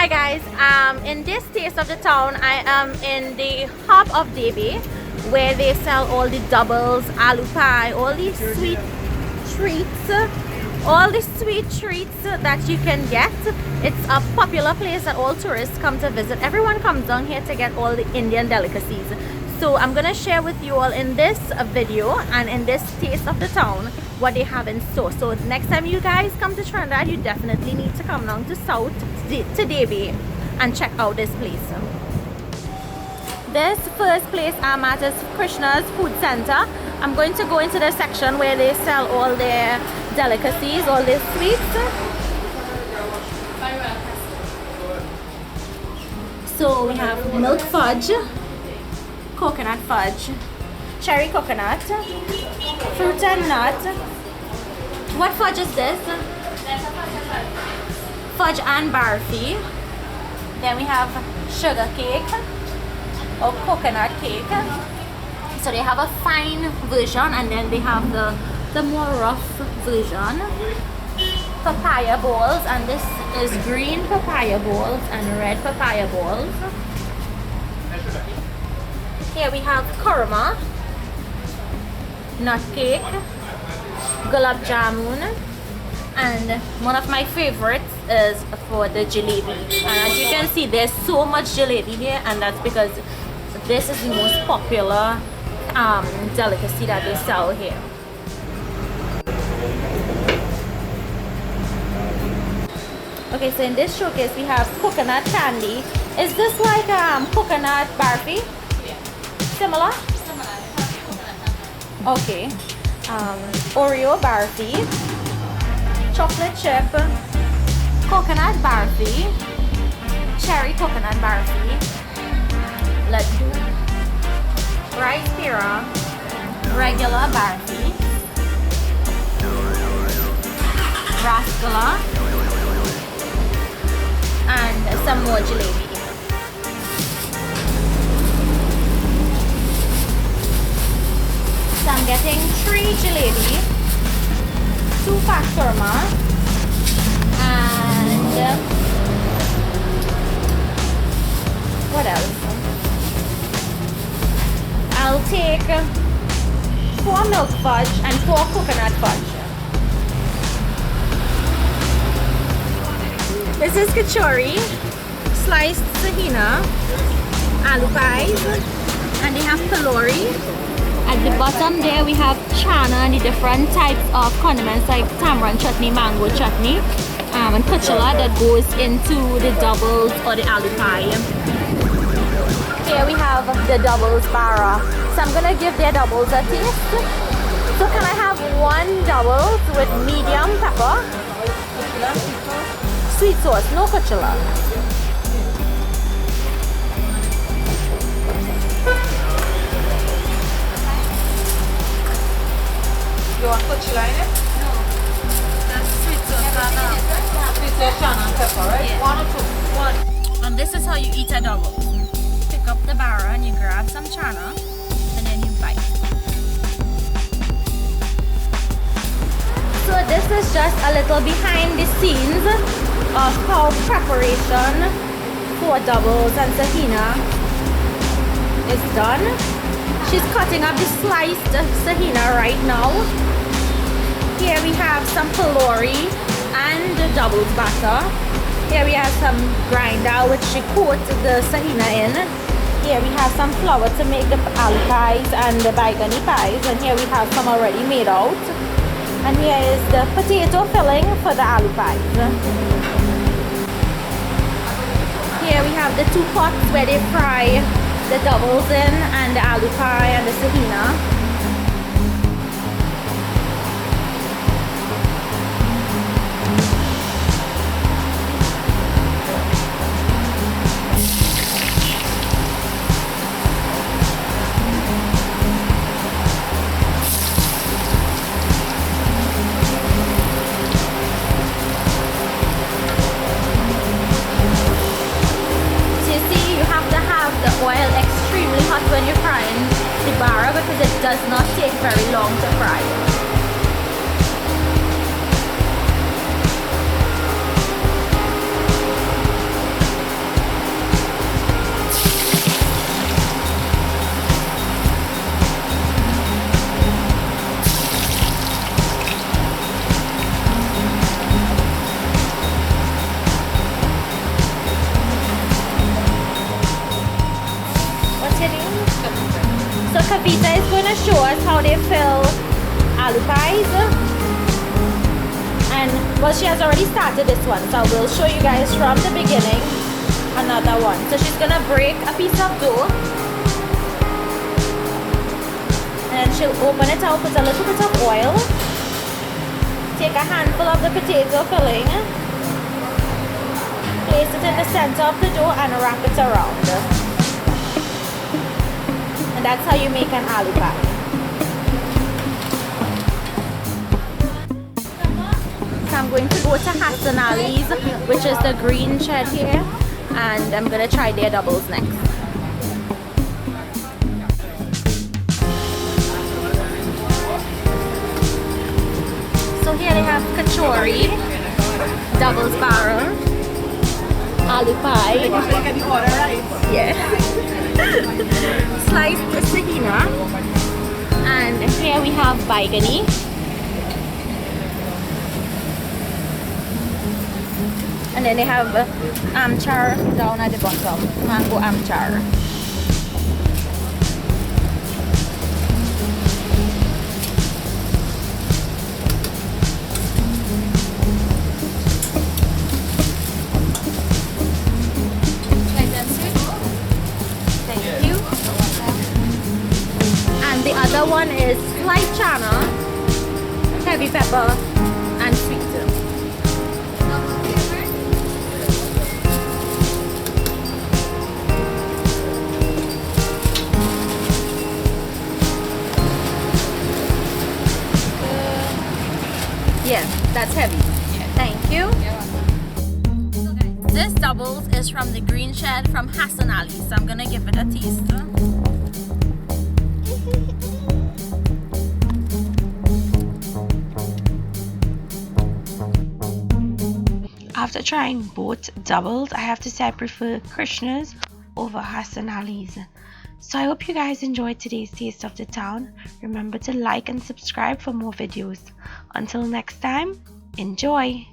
Hi guys, in this taste of the town, I am in the hub of Debe, where they sell all the doubles, aloo pie, all these sweet treats, that you can get. It's a popular place that all tourists come to visit. Everyone comes down here to get all the Indian delicacies. So I'm gonna share with you all in this video and in this taste of the town what they have in store. So next time you guys come to Trinidad, you definitely need to come down to South to Debe and check out this place. This first place I'm at is Krishna's Food Center. I'm going to go into the section where they sell all their delicacies, all their sweets. So we have milk fudge, coconut fudge, cherry coconut, fruit and nut. What fudge is this? Fudge and barfi. Then we have sugar cake or coconut cake. So they have a fine version and then they have the more rough version. Papaya balls, and this is green papaya balls and red papaya balls. Here we have korma, nut cake, gulab jamun, and one of my favorites is for the jalebi. And as you can see, there's so much jalebi here, and that's because this is the most popular delicacy that they sell here. Okay, so in this showcase we have coconut candy. Is this like coconut barfi? Yeah. Similar? Similar. Okay. Oreo barfi, chocolate chip, coconut barfi, cherry coconut barfi, laddu, rice pira, regular barfi, rasgulla, and some more jalebi. So I'm getting 3 jalebi, 2 fat korma, and what else? I'll take 4 milk fudge and 4 coconut fudge. This is kachori, sliced Saheena, aloo pies, and they have kalori. At the bottom there we have chana and the different types of condiments like tamarind chutney, mango chutney, and kuchela that goes into the doubles or the aloo pie. Here we have the doubles bara. So I'm gonna give their doubles a taste. So can I have 1 doubles with medium pepper? Sweet sauce, no kuchela. You want kuchela in it? No. That's sweet sauce. Sweet sauce, chana and pepper, right? Yeah. 1 or 2? 1. And this is how you eat a double. Pick up the bara and you grab some chana and then you bite. So this is just a little behind the scenes of how preparation for doubles and Saheena is done. She's cutting up the sliced Saheena right now. Here we have some kalori and the doubles batter. Here we have some grinder which she coats the Saheena in. Here we have some flour to make the aloo pies and the baigani pies. And here we have some already made out. And here is the potato filling for the aloo pies. Here we have the 2 pots where they fry the doubles in and the aloo pie and the Saheena. Oil extremely hot when you're frying the bara because it does not take very long to fry. Kavita is going to show us how they fill aloo pies. And well, she has already started this one, so we'll show you guys from the beginning another one. So she's going to break a piece of dough. And then she'll open it out with a little bit of oil. Take a handful of the potato filling. Place it in the center of the dough and wrap it around. And that's how you make an aloo pie. So I'm going to go to Hassan Ali's, which is the green shed here, and I'm going to try their doubles next. So here they have kachori, doubles barrel, aloo pie, yeah, sliced Saheena, and here we have baigani, and then they have amchar down at the bottom, mango amchar. The other one is sliced chana, heavy pepper, and sweet. Yeah, that's heavy. Thank you. This doubles is from the green shed from Hassan Ali, so I'm gonna give it a taste. After trying both doubles, I have to say I prefer Krishna's over Hassan Ali's. So I hope you guys enjoyed today's Taste of the Town. Remember to like and subscribe for more videos. Until next time, enjoy!